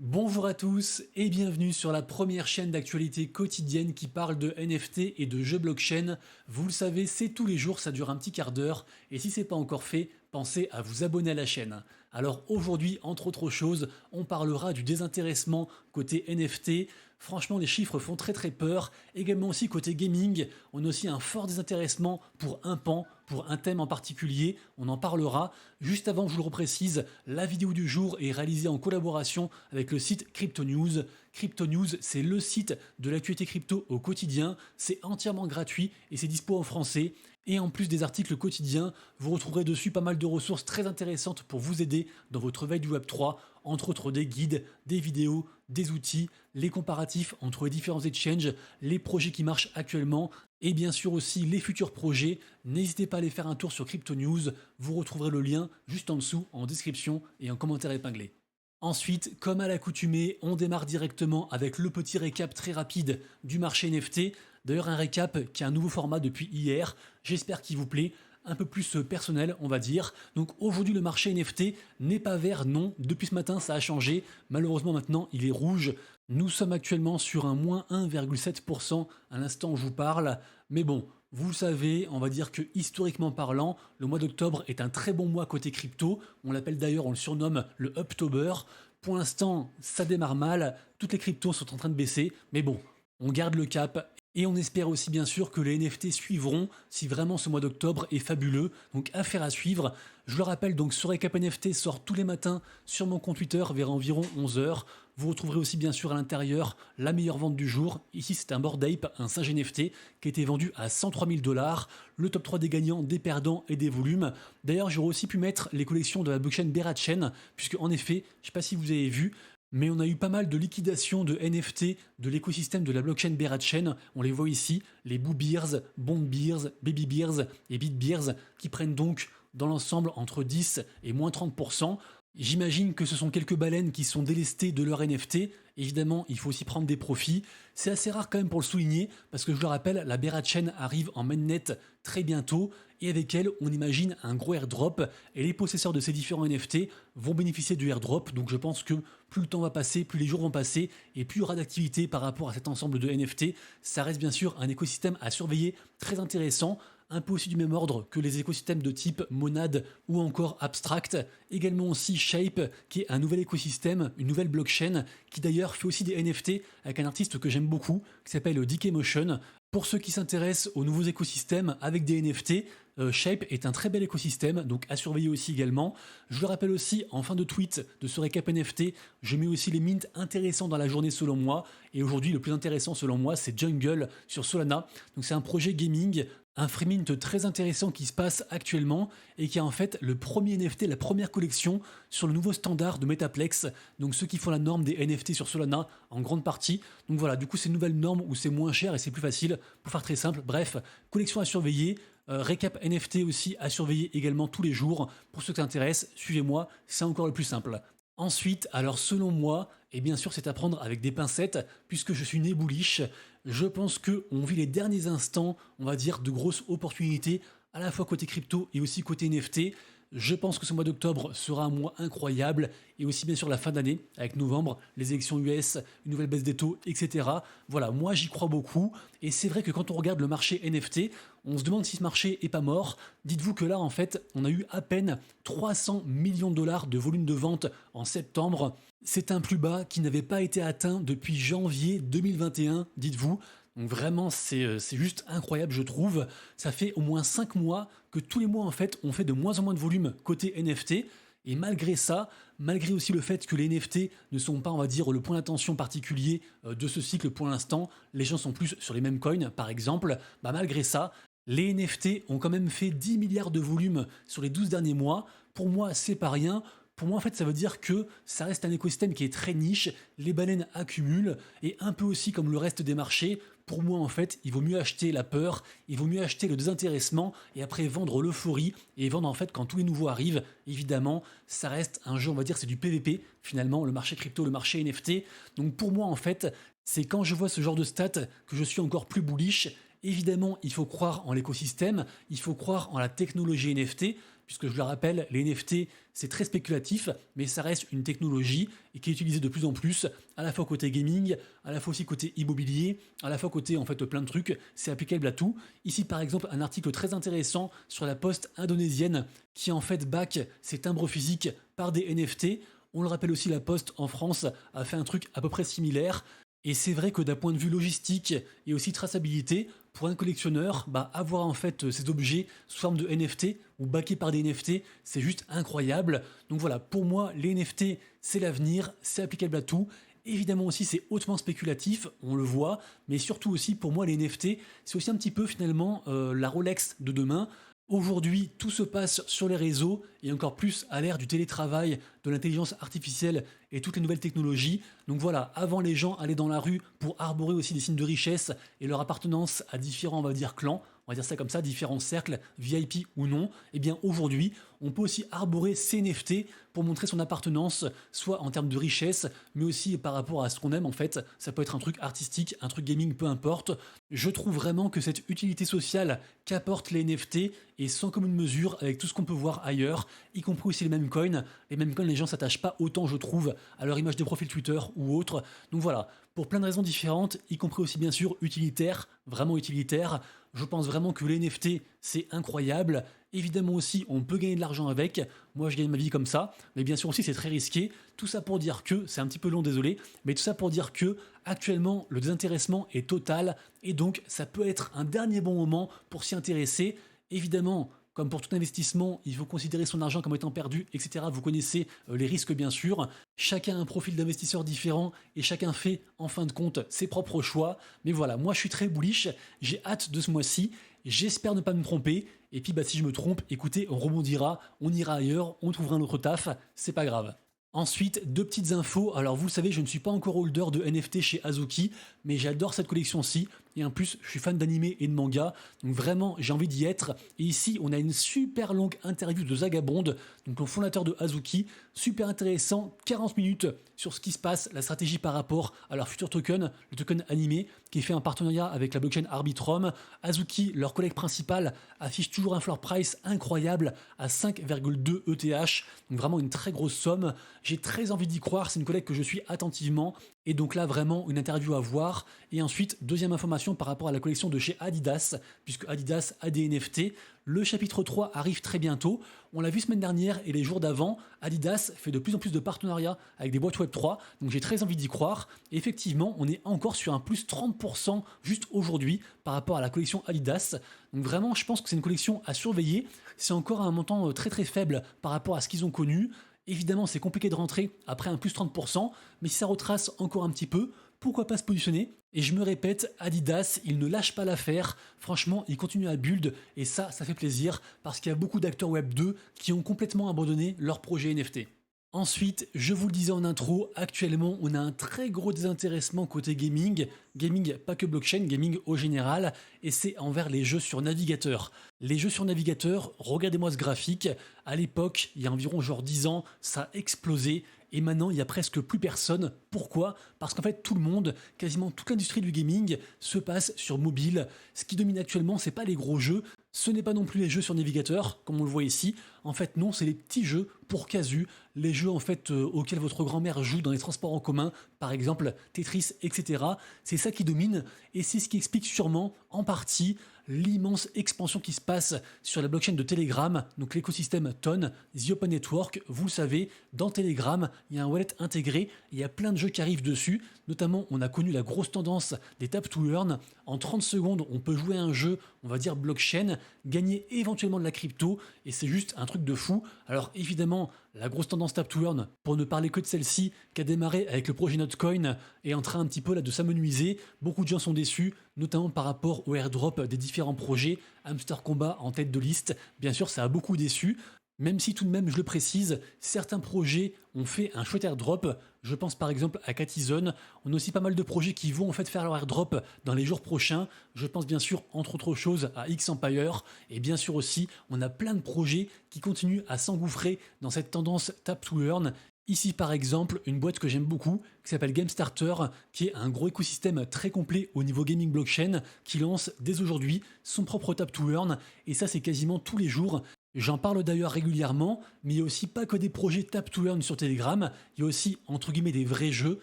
Bonjour à tous et bienvenue sur la première chaîne d'actualité quotidienne qui parle de NFT et de jeux blockchain. Vous le savez, c'est tous les jours, ça dure un petit quart d'heure et si c'est pas encore fait, pensez à vous abonner à la chaîne. Alors aujourd'hui, entre autres choses, on parlera du désintéressement côté NFT. Franchement, les chiffres font très peur. Également aussi côté gaming, on a aussi un fort désintéressement pour un pan, pour un thème en particulier. On en parlera. Juste avant, je vous le reprécise, la vidéo du jour est réalisée en collaboration avec le site Crypto News. Crypto News, c'est le site de l'actualité crypto au quotidien. C'est entièrement gratuit et c'est dispo en français. Et en plus des articles quotidiens, vous retrouverez dessus pas mal de ressources très intéressantes pour vous aider dans votre veille du Web3, entre autres des guides, des vidéos, des outils, les comparatifs entre les différents exchanges, les projets qui marchent actuellement et bien sûr aussi les futurs projets. N'hésitez pas à aller faire un tour sur Crypto News, vous retrouverez le lien juste en dessous en description et en commentaire épinglé. Ensuite, comme à l'accoutumée, on démarre directement avec le petit récap très rapide du marché NFT. D'ailleurs, un récap qui a un nouveau format depuis hier. J'espère qu'il vous plaît. Un peu plus personnel, on va dire. Donc aujourd'hui, le marché NFT n'est pas vert, non. Depuis ce matin, ça a changé. Malheureusement, maintenant, il est rouge. Nous sommes actuellement sur un moins 1,7% à l'instant où je vous parle. Mais bon, vous le savez, on va dire que historiquement parlant, le mois d'octobre est un très bon mois côté crypto. On l'appelle d'ailleurs, on le surnomme le Uptober. Pour l'instant, ça démarre mal. Toutes les cryptos sont en train de baisser. Mais bon, on garde le cap. Et on espère aussi bien sûr que les NFT suivront si vraiment ce mois d'octobre est fabuleux. Donc affaire à suivre. Je le rappelle, donc ce récap NFT sort tous les matins sur mon compte Twitter vers environ 11 heures. Vous retrouverez aussi bien sûr à l'intérieur la meilleure vente du jour. Ici c'est un Bored Ape, un singe NFT qui a été vendu à 103 000 $. Le top 3 des gagnants, des perdants et des volumes. D'ailleurs j'aurais aussi pu mettre les collections de la blockchain Berachain, puisque en effet, je ne sais pas si vous avez vu, mais on a eu pas mal de liquidations de NFT de l'écosystème de la blockchain Berachain. On les voit ici, les Boo Bears, Bond Bears, Baby Bears et Bit Bears qui prennent donc dans l'ensemble entre 10 et moins 30%. J'imagine que ce sont quelques baleines qui sont délestées de leur NFT. Évidemment, il faut aussi prendre des profits. C'est assez rare quand même pour le souligner, parce que je le rappelle, la Berachain arrive en mainnet très bientôt, et avec elle, on imagine un gros airdrop, et les possesseurs de ces différents NFT vont bénéficier du airdrop, donc je pense que plus le temps va passer, plus les jours vont passer, et plus il y aura d'activité par rapport à cet ensemble de NFT. Ça reste bien sûr un écosystème à surveiller très intéressant, un peu aussi du même ordre que les écosystèmes de type Monad ou encore Abstract. Également aussi Shape, qui est un nouvel écosystème, une nouvelle blockchain, qui d'ailleurs fait aussi des NFT avec un artiste que j'aime beaucoup, qui s'appelle Motion. Pour ceux qui s'intéressent aux nouveaux écosystèmes avec des NFT, Shape est un très bel écosystème, donc à surveiller aussi également. Je le rappelle aussi, en fin de tweet de ce récap NFT, je mets aussi les mints intéressants dans la journée selon moi, et aujourd'hui le plus intéressant selon moi c'est Jungle sur Solana. Donc c'est un projet gaming, un free mint très intéressant qui se passe actuellement et qui est en fait le premier NFT, la première collection sur le nouveau standard de Metaplex, donc ceux qui font la norme des NFT sur Solana en grande partie. Donc voilà, du coup c'est une nouvelle norme où c'est moins cher et c'est plus facile pour faire très simple. Bref, collection à surveiller, récap NFT aussi à surveiller également tous les jours. Pour ceux qui s'intéressent, suivez-moi, c'est encore le plus simple. Ensuite, alors selon moi, et bien sûr c'est à prendre avec des pincettes, puisque je suis né bullish, je pense qu'on vit les derniers instants, on va dire, de grosses opportunités, à la fois côté crypto et aussi côté NFT. Je pense que ce mois d'octobre sera un mois incroyable, et aussi bien sûr la fin d'année, avec novembre, les élections US, une nouvelle baisse des taux, etc. Voilà, moi j'y crois beaucoup, et c'est vrai que quand on regarde le marché NFT, on se demande si ce marché est pas mort. Dites-vous que là, en fait, on a eu à peine 300 millions de dollars de volume de vente en septembre. C'est un plus bas qui n'avait pas été atteint depuis janvier 2021, dites-vous. Donc vraiment, c'est juste incroyable, je trouve. Ça fait au moins 5 mois que tous les mois, en fait, on fait de moins en moins de volume côté NFT. Et malgré ça, malgré aussi le fait que les NFT ne sont pas, on va dire, le point d'attention particulier de ce cycle pour l'instant, les gens sont plus sur les mêmes coins, par exemple, bah malgré ça, les NFT ont quand même fait 10 milliards de volume sur les 12 derniers mois. Pour moi, c'est pas rien. Pour moi, en fait, ça veut dire que ça reste un écosystème qui est très niche, les baleines accumulent, et un peu aussi comme le reste des marchés, pour moi, en fait, il vaut mieux acheter la peur, il vaut mieux acheter le désintéressement, et après vendre l'euphorie, et vendre en fait quand tous les nouveaux arrivent. Évidemment, ça reste un jeu, on va dire, c'est du PVP, finalement, le marché crypto, le marché NFT. Donc pour moi, en fait, c'est quand je vois ce genre de stats que je suis encore plus bullish. Évidemment, il faut croire en l'écosystème, il faut croire en la technologie NFT, puisque je le rappelle, les NFT, c'est très spéculatif, mais ça reste une technologie et qui est utilisée de plus en plus, à la fois côté gaming, à la fois aussi côté immobilier, à la fois côté en fait plein de trucs, c'est applicable à tout. Ici par exemple un article très intéressant sur la poste indonésienne qui en fait back ses timbres physiques par des NFT. On le rappelle aussi, la Poste en France a fait un truc à peu près similaire. Et c'est vrai que d'un point de vue logistique et aussi traçabilité, pour un collectionneur, avoir en fait ces objets sous forme de NFT ou backés par des NFT, c'est juste incroyable. Donc voilà, pour moi, les NFT, c'est l'avenir, c'est applicable à tout. Évidemment aussi, c'est hautement spéculatif, on le voit, mais surtout aussi, pour moi, les NFT, c'est aussi un petit peu finalement la Rolex de demain. Aujourd'hui, tout se passe sur les réseaux et encore plus à l'ère du télétravail, de l'intelligence artificielle et toutes les nouvelles technologies. Donc voilà, avant les gens allaient dans la rue pour arborer aussi des signes de richesse et leur appartenance à différents, on va dire, clans, on va dire ça comme ça, différents cercles, VIP ou non. Et bien aujourd'hui, on peut aussi arborer ces NFT pour montrer son appartenance, soit en termes de richesse, mais aussi par rapport à ce qu'on aime en fait. Ça peut être un truc artistique, un truc gaming, peu importe. Je trouve vraiment que cette utilité sociale qu'apportent les NFT est sans commune mesure avec tout ce qu'on peut voir ailleurs, y compris aussi les meme coins. Les meme coins, les gens s'attachent pas autant, je trouve, à leur image de profil Twitter ou autre. Donc voilà, pour plein de raisons différentes, y compris aussi bien sûr utilitaires, vraiment utilitaires. Je pense vraiment que les NFT, c'est incroyable. Évidemment aussi, on peut gagner de l'argent avec. Moi, je gagne ma vie comme ça. Mais bien sûr aussi, c'est très risqué. Tout ça pour dire que, c'est un petit peu long, désolé, mais tout ça pour dire que, actuellement, le désintéressement est total. Et donc, ça peut être un dernier bon moment pour s'y intéresser. Évidemment, comme pour tout investissement, il faut considérer son argent comme étant perdu, etc. Vous connaissez les risques, bien sûr. Chacun a un profil d'investisseur différent et chacun fait, en fin de compte, ses propres choix. Mais voilà, moi, je suis très bullish. J'ai hâte de ce mois-ci. J'espère ne pas me tromper. Et puis, si je me trompe, écoutez, on rebondira, on ira ailleurs, on trouvera un autre taf. C'est pas grave. Ensuite, deux petites infos. Alors, vous le savez, je ne suis pas encore holder de NFT chez Azuki, mais j'adore cette collection-ci. Et en plus, je suis fan d'anime et de manga, donc vraiment, j'ai envie d'y être. Et ici, on a une super longue interview de Zagabond, donc le fondateur de Azuki. Super intéressant, 40 minutes sur ce qui se passe, la stratégie par rapport à leur futur token, le token animé, qui est fait en partenariat avec la blockchain Arbitrum. Azuki, leur collègue principal, affiche toujours un floor price incroyable à 5,2 ETH, donc vraiment une très grosse somme. J'ai très envie d'y croire, c'est une collègue que je suis attentivement. Et donc là, vraiment, une interview à voir. Et ensuite, deuxième information par rapport à la collection de chez Adidas, puisque Adidas a des NFT. Le chapitre 3 arrive très bientôt. On l'a vu semaine dernière et les jours d'avant, Adidas fait de plus en plus de partenariats avec des boîtes Web3. Donc j'ai très envie d'y croire. Et effectivement, on est encore sur un plus 30% juste aujourd'hui par rapport à la collection Adidas. Donc vraiment, je pense que c'est une collection à surveiller. C'est encore un montant très très faible par rapport à ce qu'ils ont connu. Évidemment, c'est compliqué de rentrer après un plus 30%, mais si ça retrace encore un petit peu, pourquoi pas se positionner? Et je me répète, Adidas, il ne lâche pas l'affaire. Franchement, il continue à build, et ça fait plaisir, parce qu'il y a beaucoup d'acteurs Web 2 qui ont complètement abandonné leur projet NFT. Ensuite, je vous le disais en intro, actuellement, on a un très gros désintéressement côté gaming. Gaming, pas que blockchain, gaming au général, et c'est envers les jeux sur navigateur. Les jeux sur navigateur, regardez-moi ce graphique. À l'époque, il y a environ genre 10 ans, ça a explosé. Et maintenant, il n'y a presque plus personne. Pourquoi? Parce qu'en fait, tout le monde, quasiment toute l'industrie du gaming, se passe sur mobile. Ce qui domine actuellement, c'est pas les gros jeux, ce n'est pas non plus les jeux sur navigateur, comme on le voit ici. En fait, non, c'est les petits jeux pour casu, les jeux en fait auxquels votre grand-mère joue dans les transports en commun, par exemple Tetris, etc. C'est ça qui domine, et c'est ce qui explique sûrement, en partie, l'immense expansion qui se passe sur la blockchain de Telegram, donc l'écosystème Ton, The Open Network. Vous le savez, dans Telegram, il y a un wallet intégré, il y a plein de jeux qui arrivent dessus. Notamment, on a connu la grosse tendance des tap to earn. En 30 secondes, on peut jouer à un jeu, on va dire blockchain, gagner éventuellement de la crypto, et c'est juste un truc de fou. Alors évidemment, la grosse tendance tap to earn, pour ne parler que de celle-ci, qui a démarré avec le projet Notcoin, est en train un petit peu là de s'amenuiser. Beaucoup de gens sont déçus, notamment par rapport au airdrop des différents projets. Hamster Combat en tête de liste, bien sûr, ça a beaucoup déçu. Même si tout de même, je le précise, certains projets ont fait un chouette airdrop. Je pense par exemple à Catizone. On a aussi pas mal de projets qui vont en fait faire leur airdrop dans les jours prochains. Je pense bien sûr, entre autres choses, à X-Empire. Et bien sûr aussi, on a plein de projets qui continuent à s'engouffrer dans cette tendance tap to earn. Ici par exemple, une boîte que j'aime beaucoup, qui s'appelle GameStarter, qui est un gros écosystème très complet au niveau gaming blockchain, qui lance dès aujourd'hui son propre tap to earn. Et ça, c'est quasiment tous les jours. J'en parle d'ailleurs régulièrement, mais il n'y a aussi pas que des projets tap to earn sur Telegram, il y a aussi entre guillemets des vrais jeux.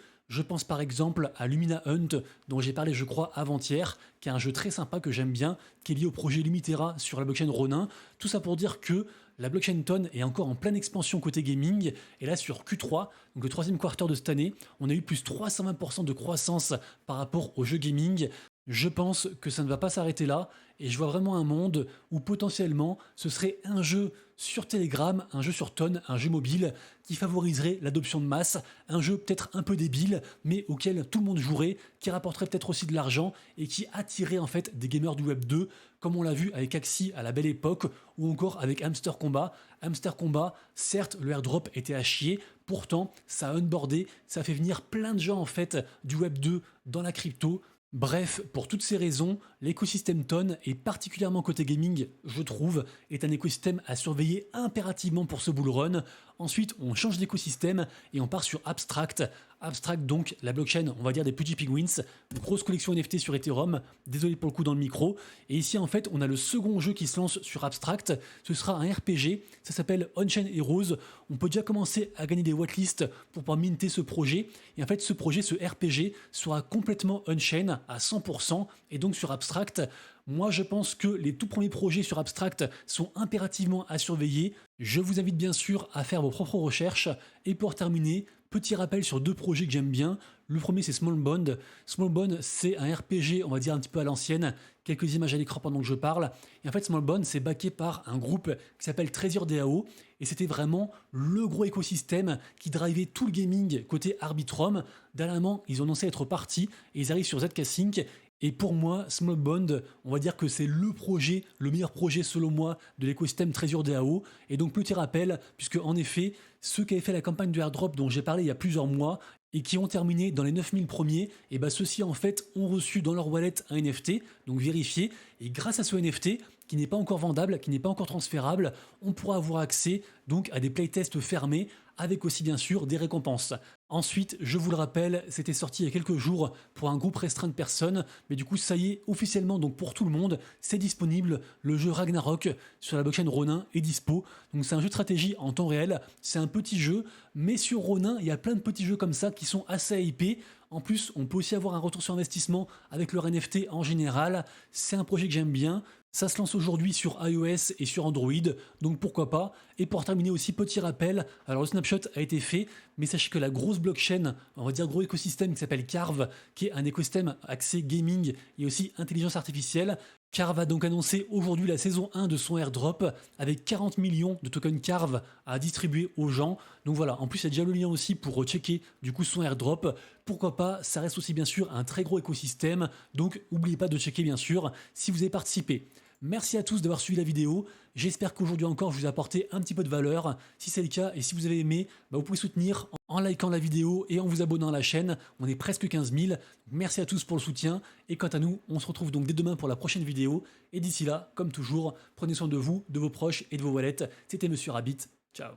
Je pense par exemple à Lumina Hunt, dont j'ai parlé je crois avant-hier, qui est un jeu très sympa que j'aime bien, qui est lié au projet Limitera sur la blockchain Ronin. Tout ça pour dire que la blockchain Ton est encore en pleine expansion côté gaming, et là sur Q3, donc le troisième quarter de cette année, on a eu plus 320% de croissance par rapport au jeu gaming. Je pense que ça ne va pas s'arrêter là, et je vois vraiment un monde où potentiellement ce serait un jeu sur Telegram, un jeu sur Ton, un jeu mobile qui favoriserait l'adoption de masse, un jeu peut-être un peu débile, mais auquel tout le monde jouerait, qui rapporterait peut-être aussi de l'argent et qui attirerait en fait des gamers du Web 2, comme on l'a vu avec Axie à la belle époque, ou encore avec Hamster Combat. Hamster Combat, certes, le airdrop était à chier, pourtant ça a unboardé, ça a fait venir plein de gens en fait du Web 2 dans la crypto. Bref, pour toutes ces raisons, l'écosystème Ton, et particulièrement côté gaming, je trouve, est un écosystème à surveiller impérativement pour ce bull run. Ensuite, on change d'écosystème et on part sur Abstract. Abstract, donc, la blockchain, on va dire des petits penguins, grosse collection NFT sur Ethereum, désolé pour le coup dans le micro. Et ici, en fait, on a le second jeu qui se lance sur Abstract. Ce sera un RPG, ça s'appelle On-Chain Heroes. On peut déjà commencer à gagner des watlists pour pouvoir minter ce projet. Et en fait, ce projet, ce RPG, sera complètement on-chain à 100%. Et donc sur Abstract, moi je pense que les tout premiers projets sur Abstract sont impérativement à surveiller. Je vous invite bien sûr à faire vos propres recherches. Et pour terminer, petit rappel sur deux projets que j'aime bien. Le premier c'est Small Bond. Small Bond c'est un RPG, on va dire un petit peu à l'ancienne. Quelques images à l'écran pendant que je parle. Et en fait Small Bond c'est backé par un groupe qui s'appelle Trésor DAO. Et c'était vraiment le gros écosystème qui drivait tout le gaming côté Arbitrum. Dernièrement, ils ont annoncé être partis et ils arrivent sur ZK Sync. Et pour moi, Small Bond, on va dire que c'est le projet, le meilleur projet selon moi de l'écosystème Trésor DAO. Et donc petit rappel, puisque en effet, ceux qui avaient fait la campagne de airdrop dont j'ai parlé il y a plusieurs mois et qui ont terminé dans les 9000 premiers, et ben ceux-ci en fait ont reçu dans leur wallet un NFT, donc vérifié. Et grâce à ce NFT, qui n'est pas encore vendable, qui n'est pas encore transférable, on pourra avoir accès donc à des playtests fermés avec aussi bien sûr des récompenses. Ensuite, je vous le rappelle, c'était sorti il y a quelques jours pour un groupe restreint de personnes, mais du coup ça y est, officiellement donc pour tout le monde, c'est disponible. Le jeu Ragnarok sur la blockchain Ronin est dispo. Donc c'est un jeu de stratégie en temps réel, c'est un petit jeu, mais sur Ronin, il y a plein de petits jeux comme ça qui sont assez hypés. En plus, on peut aussi avoir un retour sur investissement avec leur NFT en général. C'est un projet que j'aime bien. Ça se lance aujourd'hui sur iOS et sur Android, donc pourquoi pas. Et pour terminer aussi, petit rappel, alors le snapshot a été fait, mais sachez que la grosse blockchain, on va dire gros écosystème qui s'appelle Carve, qui est un écosystème axé gaming et aussi intelligence artificielle, Carve a donc annoncé aujourd'hui la saison 1 de son airdrop avec 40 millions de tokens Carve à distribuer aux gens. Donc voilà, en plus il y a déjà le lien aussi pour checker du coup son airdrop. Pourquoi pas, ça reste aussi bien sûr un très gros écosystème, donc n'oubliez pas de checker bien sûr si vous avez participé. Merci à tous d'avoir suivi la vidéo, j'espère qu'aujourd'hui encore je vous ai apporté un petit peu de valeur. Si c'est le cas et si vous avez aimé, vous pouvez soutenir en likant la vidéo et en vous abonnant à la chaîne, on est presque 15 000. Merci à tous pour le soutien et quant à nous, on se retrouve donc dès demain pour la prochaine vidéo. Et d'ici là, comme toujours, prenez soin de vous, de vos proches et de vos wallets. C'était Monsieur Rabbit, ciao.